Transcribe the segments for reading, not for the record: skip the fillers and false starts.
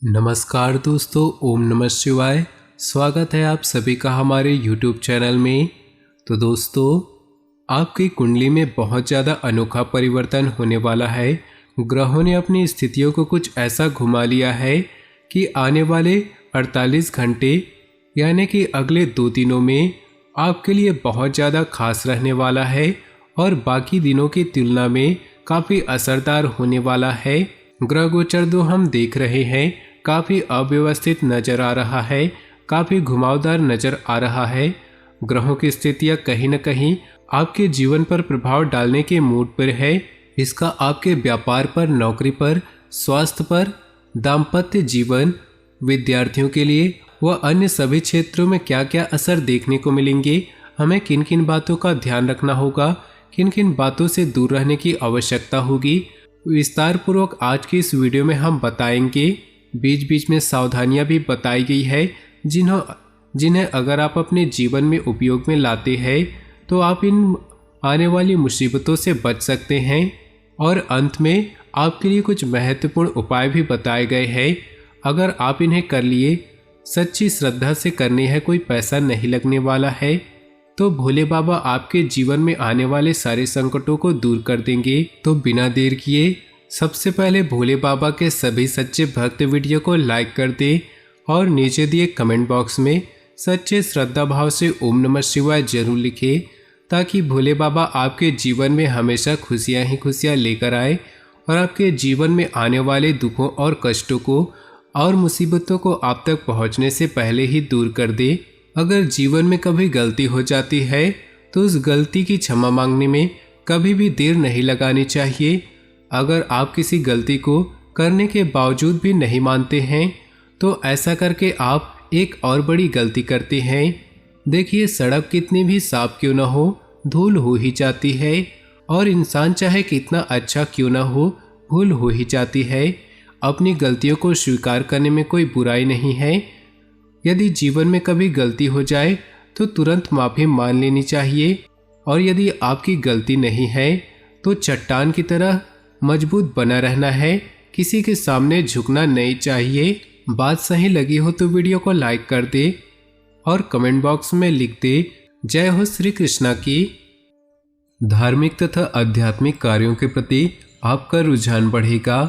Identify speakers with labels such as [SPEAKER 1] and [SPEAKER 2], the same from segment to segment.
[SPEAKER 1] नमस्कार दोस्तों, ओम नमः शिवाय। स्वागत है आप सभी का हमारे YouTube चैनल में। तो दोस्तों, आपकी कुंडली में बहुत ज़्यादा अनोखा परिवर्तन होने वाला है। ग्रहों ने अपनी स्थितियों को कुछ ऐसा घुमा लिया है कि आने वाले 48 घंटे यानी कि अगले 2 दिनों में आपके लिए बहुत ज़्यादा खास रहने वाला है और बाकी दिनों की तुलना में काफ़ी असरदार होने वाला है। ग्रह गोचर जो हम देख रहे हैं काफ़ी अव्यवस्थित नज़र आ रहा है, काफ़ी घुमावदार नज़र आ रहा है। ग्रहों की स्थितियाँ कहीं न कहीं आपके जीवन पर प्रभाव डालने के मूड पर है। इसका आपके व्यापार पर, नौकरी पर, स्वास्थ्य पर, दाम्पत्य जीवन, विद्यार्थियों के लिए व अन्य सभी क्षेत्रों में क्या क्या असर देखने को मिलेंगे, हमें किन किन बातों का ध्यान रखना होगा, किन किन बातों से दूर रहने की आवश्यकता होगी, विस्तार पूर्वक आज की इस वीडियो में हम बताएंगे। बीच बीच में सावधानियां भी बताई गई है जिन्हें अगर आप अपने जीवन में उपयोग में लाते हैं तो आप इन आने वाली मुसीबतों से बच सकते हैं। और अंत में आपके लिए कुछ महत्वपूर्ण उपाय भी बताए गए हैं। अगर आप इन्हें कर लिए, सच्ची श्रद्धा से करने हैं, कोई पैसा नहीं लगने वाला है, तो भोले बाबा आपके जीवन में आने वाले सारे संकटों को दूर कर देंगे। तो बिना देर किए सबसे पहले भोले बाबा के सभी सच्चे भक्त वीडियो को लाइक कर दें और नीचे दिए कमेंट बॉक्स में सच्चे श्रद्धा भाव से ओम नमः शिवाय जरूर लिखें, ताकि भोले बाबा आपके जीवन में हमेशा खुशियां ही खुशियां लेकर आए और आपके जीवन में आने वाले दुखों और कष्टों को और मुसीबतों को आप तक पहुंचने से पहले ही दूर कर दे। अगर जीवन में कभी गलती हो जाती है तो उस गलती की क्षमा मांगने में कभी भी देर नहीं लगानी चाहिए। अगर आप किसी गलती को करने के बावजूद भी नहीं मानते हैं तो ऐसा करके आप एक और बड़ी गलती करते हैं। देखिए, सड़क कितनी भी साफ क्यों ना हो, धूल हो ही जाती है, और इंसान चाहे कितना अच्छा क्यों ना हो, भूल हो ही जाती है। अपनी गलतियों को स्वीकार करने में कोई बुराई नहीं है। यदि जीवन में कभी गलती हो जाए तो तुरंत माफ़ी मान लेनी चाहिए, और यदि आपकी गलती नहीं है तो चट्टान की तरह मजबूत बना रहना है, किसी के सामने झुकना नहीं चाहिए। बात सही लगी हो तो वीडियो को लाइक कर दे और कमेंट बॉक्स में लिख दे जय हो श्री कृष्णा की। धार्मिक तथा आध्यात्मिक कार्यों के प्रति आपका रुझान बढ़ेगा।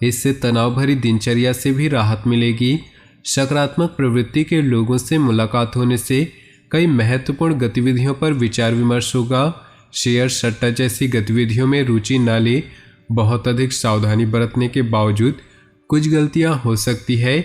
[SPEAKER 1] इससे तनाव भरी दिनचर्या से भी राहत मिलेगी। सकारात्मक प्रवृत्ति के लोगों से मुलाकात होने से कई महत्वपूर्ण गतिविधियों पर विचार विमर्श होगा। शेयर सट्टा जैसी गतिविधियों में रुचि न ले। बहुत अधिक सावधानी बरतने के बावजूद कुछ गलतियां हो सकती है।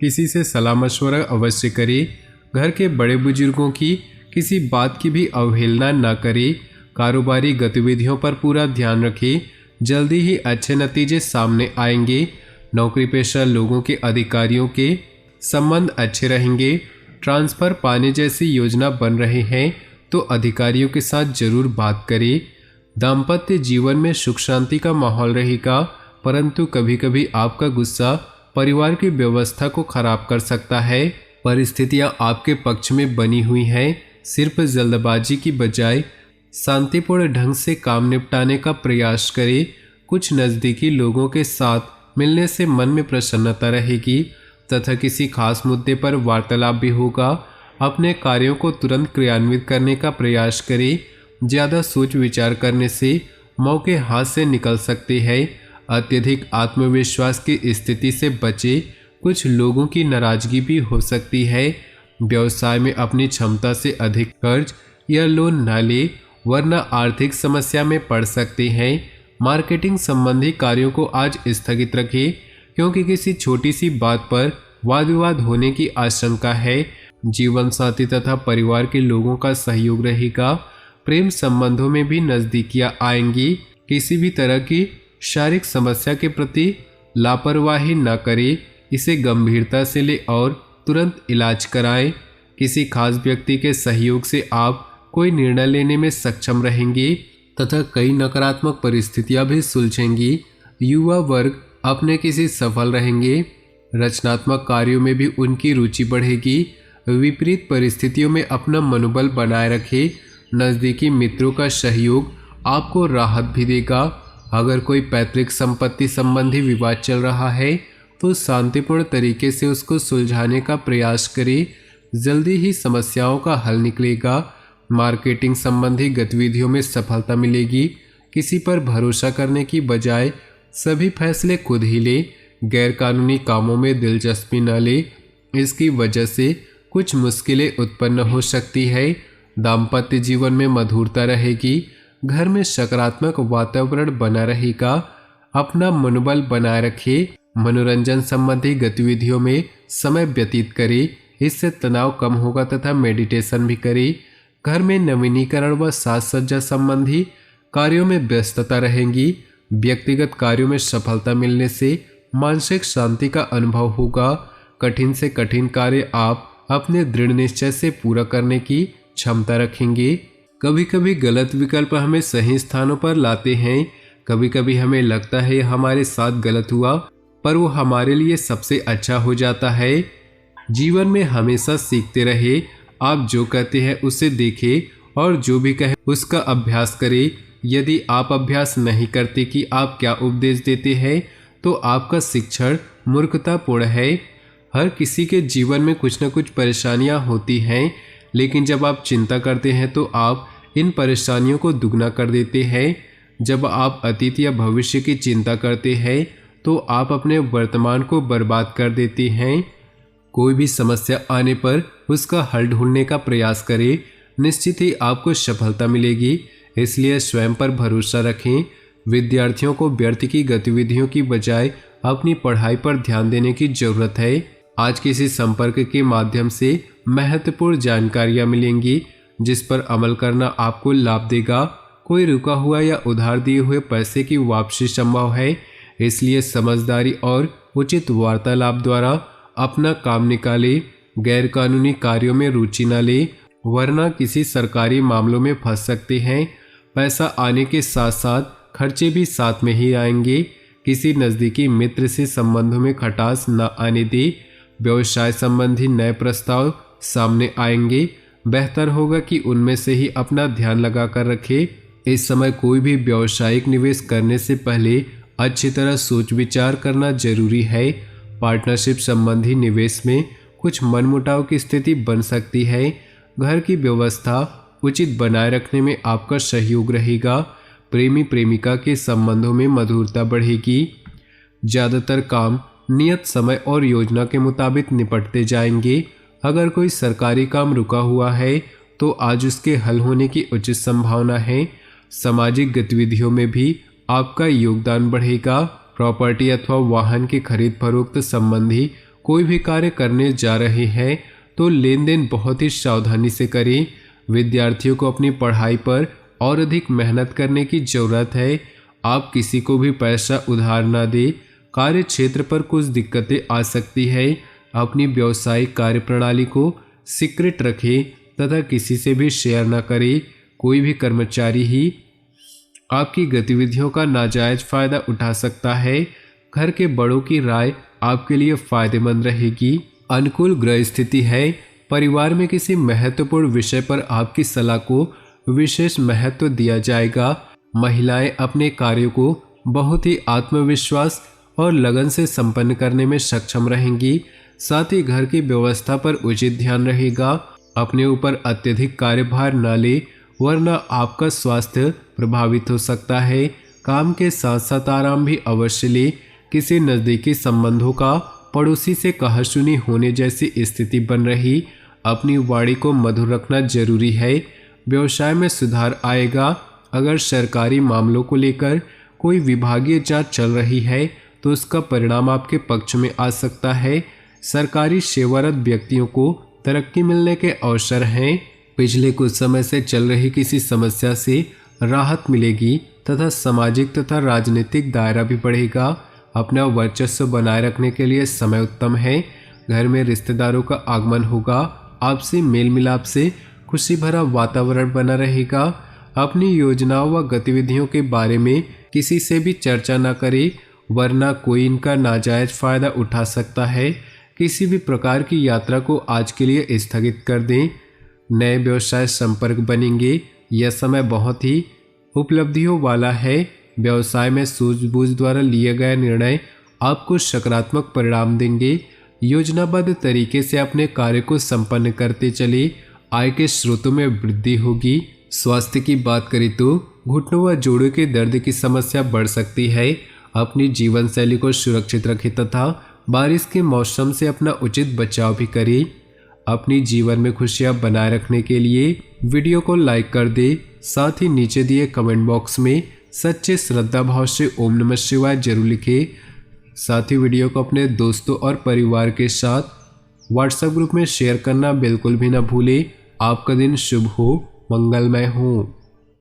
[SPEAKER 1] किसी से सलाह मशवरा अवश्य करें। घर के बड़े बुजुर्गों की किसी बात की भी अवहेलना न करें। कारोबारी गतिविधियों पर पूरा ध्यान रखें, जल्दी ही अच्छे नतीजे सामने आएंगे। नौकरी पेशा लोगों के अधिकारियों के संबंध अच्छे रहेंगे। ट्रांसफ़र पाने जैसी योजना बन रहे हैं तो अधिकारियों के साथ जरूर बात करें। दाम्पत्य जीवन में सुख शांति का माहौल रहेगा, परंतु कभी कभी आपका गुस्सा परिवार की व्यवस्था को खराब कर सकता है। परिस्थितियां आपके पक्ष में बनी हुई हैं। सिर्फ जल्दबाजी की बजाय शांतिपूर्ण ढंग से काम निपटाने का प्रयास करें। कुछ नज़दीकी लोगों के साथ मिलने से मन में प्रसन्नता रहेगी तथा किसी खास मुद्दे पर वार्तालाप भी होगा। अपने कार्यों को तुरंत क्रियान्वित करने का प्रयास करें। ज़्यादा सोच विचार करने से मौके हाथ से निकल सकते हैं। अत्यधिक आत्मविश्वास की स्थिति से बचे। कुछ लोगों की नाराजगी भी हो सकती है। व्यवसाय में अपनी क्षमता से अधिक कर्ज या लोन न ले, वरना आर्थिक समस्या में पड़ सकते हैं। मार्केटिंग संबंधी कार्यों को आज स्थगित रखें, क्योंकि किसी छोटी सी बात पर वाद विवाद होने की आशंका है। जीवन साथी तथा परिवार के लोगों का सहयोग रहेगा। प्रेम संबंधों में भी नज़दीकियां आएंगी। किसी भी तरह की शारीरिक समस्या के प्रति लापरवाही न करें, इसे गंभीरता से ले और तुरंत इलाज कराएं। किसी खास व्यक्ति के सहयोग से आप कोई निर्णय लेने में सक्षम रहेंगे तथा कई नकारात्मक परिस्थितियां भी सुलझेंगी। युवा वर्ग अपने किसी सफल रहेंगे। रचनात्मक कार्यों में भी उनकी रुचि बढ़ेगी। विपरीत परिस्थितियों में अपना मनोबल बनाए रखें। नज़दीकी मित्रों का सहयोग आपको राहत भी देगा। अगर कोई पैतृक संपत्ति संबंधी विवाद चल रहा है तो शांतिपूर्ण तरीके से उसको सुलझाने का प्रयास करें। जल्दी ही समस्याओं का हल निकलेगा। मार्केटिंग संबंधी गतिविधियों में सफलता मिलेगी। किसी पर भरोसा करने की बजाय सभी फैसले खुद ही ले। गैरकानूनी कामों में दिलचस्पी न ले, इसकी वजह से कुछ मुश्किलें उत्पन्न हो सकती है। दाम्पत्य जीवन में मधुरता रहेगी। घर में सकारात्मक वातावरण बना रहेगा। अपना मनोबल बनाए रखें। मनोरंजन संबंधी गतिविधियों में समय व्यतीत करें, इससे तनाव कम होगा तथा मेडिटेशन भी करें। घर में नवीनीकरण व साज सज्जा संबंधी कार्यों में व्यस्तता रहेगी। व्यक्तिगत कार्यों में सफलता मिलने से मानसिक शांति का अनुभव होगा। कठिन से कठिन कार्य आप अपने दृढ़ निश्चय से पूरा करने की क्षमता रखेंगे। कभी कभी गलत विकल्प हमें सही स्थानों पर लाते हैं। कभी कभी हमें लगता है हमारे साथ गलत हुआ, पर वो हमारे लिए सबसे अच्छा हो जाता है। जीवन में हमेशा सीखते रहे। आप जो कहते हैं उसे देखें और जो भी कहें उसका अभ्यास करें। यदि आप अभ्यास नहीं करते कि आप क्या उपदेश देते हैं, तो आपका शिक्षण मूर्खतापूर्ण है। हर किसी के जीवन में कुछ न कुछ परेशानियां होती हैं, लेकिन जब आप चिंता करते हैं तो आप इन परेशानियों को दुगना कर देते हैं। जब आप अतीत या भविष्य की चिंता करते हैं तो आप अपने वर्तमान को बर्बाद कर देते हैं। कोई भी समस्या आने पर उसका हल ढूंढने का प्रयास करें। निश्चित ही आपको सफलता मिलेगी, इसलिए स्वयं पर भरोसा रखें। विद्यार्थियों को व्यर्थ की गतिविधियों की बजाय अपनी पढ़ाई पर ध्यान देने की जरूरत है। आज किसी संपर्क के माध्यम से महत्वपूर्ण जानकारियां मिलेंगी, जिस पर अमल करना आपको लाभ देगा। कोई रुका हुआ या उधार दिए हुए पैसे की वापसी संभव है, इसलिए समझदारी और उचित वार्तालाप द्वारा अपना काम निकाले। गैरकानूनी कार्यों में रुचि न ले, वरना किसी सरकारी मामलों में फंस सकते हैं। पैसा आने के साथ साथ खर्चे भी साथ में ही आएंगे। किसी नज़दीकी मित्र से संबंधों में खटास न आने दे। व्यवसाय संबंधी नए प्रस्ताव सामने आएंगे। बेहतर होगा कि उनमें से ही अपना ध्यान लगा कर रखें। इस समय कोई भी व्यावसायिक निवेश करने से पहले अच्छी तरह सोच विचार करना जरूरी है। पार्टनरशिप संबंधी निवेश में कुछ मनमुटाव की स्थिति बन सकती है। घर की व्यवस्था उचित बनाए रखने में आपका सहयोग रहेगा। प्रेमी प्रेमिका के संबंधों में मधुरता बढ़ेगी। ज़्यादातर काम नियत समय और योजना के मुताबिक निपटते जाएंगे। अगर कोई सरकारी काम रुका हुआ है तो आज उसके हल होने की उचित संभावना है। सामाजिक गतिविधियों में भी आपका योगदान बढ़ेगा। प्रॉपर्टी अथवा वाहन की खरीद फरोख्त संबंधी कोई भी कार्य करने जा रहे हैं तो लेन देन बहुत ही सावधानी से करें। विद्यार्थियों को अपनी पढ़ाई पर और अधिक मेहनत करने की जरूरत है। आप किसी को भी पैसा उधार ना दें। कार्य क्षेत्र पर कुछ दिक्कतें आ सकती है। अपनी व्यावसायिक कार्यप्रणाली को सीक्रेट रखें तथा किसी से भी शेयर न करें। कोई भी कर्मचारी ही आपकी गतिविधियों का नाजायज फायदा उठा सकता है। घर के बड़ों की राय आपके लिए फायदेमंद रहेगी। अनुकूल ग्रह स्थिति है। परिवार में किसी महत्वपूर्ण विषय पर आपकी सलाह को विशेष महत्व दिया जाएगा। महिलाएं अपने कार्यों को बहुत ही आत्मविश्वास और लगन से संपन्न करने में सक्षम रहेंगी। साथ ही घर की व्यवस्था पर उचित ध्यान रहेगा। अपने ऊपर अत्यधिक कार्यभार न ले, वरना आपका स्वास्थ्य प्रभावित हो सकता है। काम के साथ साथ आराम भी अवश्य ले। किसी नज़दीकी संबंधों का पड़ोसी से कहासुनी होने जैसी स्थिति बन रही। अपनी वाणी को मधुर रखना जरूरी है। व्यवसाय में सुधार आएगा। अगर सरकारी मामलों को लेकर कोई विभागीय जांच चल रही है तो उसका परिणाम आपके पक्ष में आ सकता है। सरकारी सेवारत व्यक्तियों को तरक्की मिलने के अवसर हैं। पिछले कुछ समय से चल रही किसी समस्या से राहत मिलेगी तथा सामाजिक तथा राजनीतिक दायरा भी बढ़ेगा। अपना वर्चस्व बनाए रखने के लिए समय उत्तम है। घर में रिश्तेदारों का आगमन होगा। आपसी मेल मिलाप से खुशी भरा वातावरण बना रहेगा। अपनी योजनाओं व गतिविधियों के बारे में किसी से भी चर्चा न करें, वरना कोई इनका नाजायज फायदा उठा सकता है। किसी भी प्रकार की यात्रा को आज के लिए स्थगित कर दें। नए व्यवसाय संपर्क बनेंगे। यह समय बहुत ही उपलब्धियों वाला है। व्यवसाय में सूझबूझ द्वारा लिए गए निर्णय आपको सकारात्मक परिणाम देंगे। योजनाबद्ध तरीके से अपने कार्य को संपन्न करते चले, आय के स्रोतों में वृद्धि होगी। स्वास्थ्य की बात करें तो घुटनों व जोड़ों के दर्द की समस्या बढ़ सकती है। अपनी जीवन शैली को सुरक्षित रखें तथा बारिश के मौसम से अपना उचित बचाव भी करें। अपनी जीवन में खुशियां बनाए रखने के लिए वीडियो को लाइक कर दे। साथ ही नीचे दिए कमेंट बॉक्स में सच्चे श्रद्धा भाव से ओम नमः शिवाय जरूर लिखें। साथ ही वीडियो को अपने दोस्तों और परिवार के साथ व्हाट्सएप ग्रुप में शेयर करना बिल्कुल भी ना भूलें। आपका दिन शुभ हो, मंगलमय हो।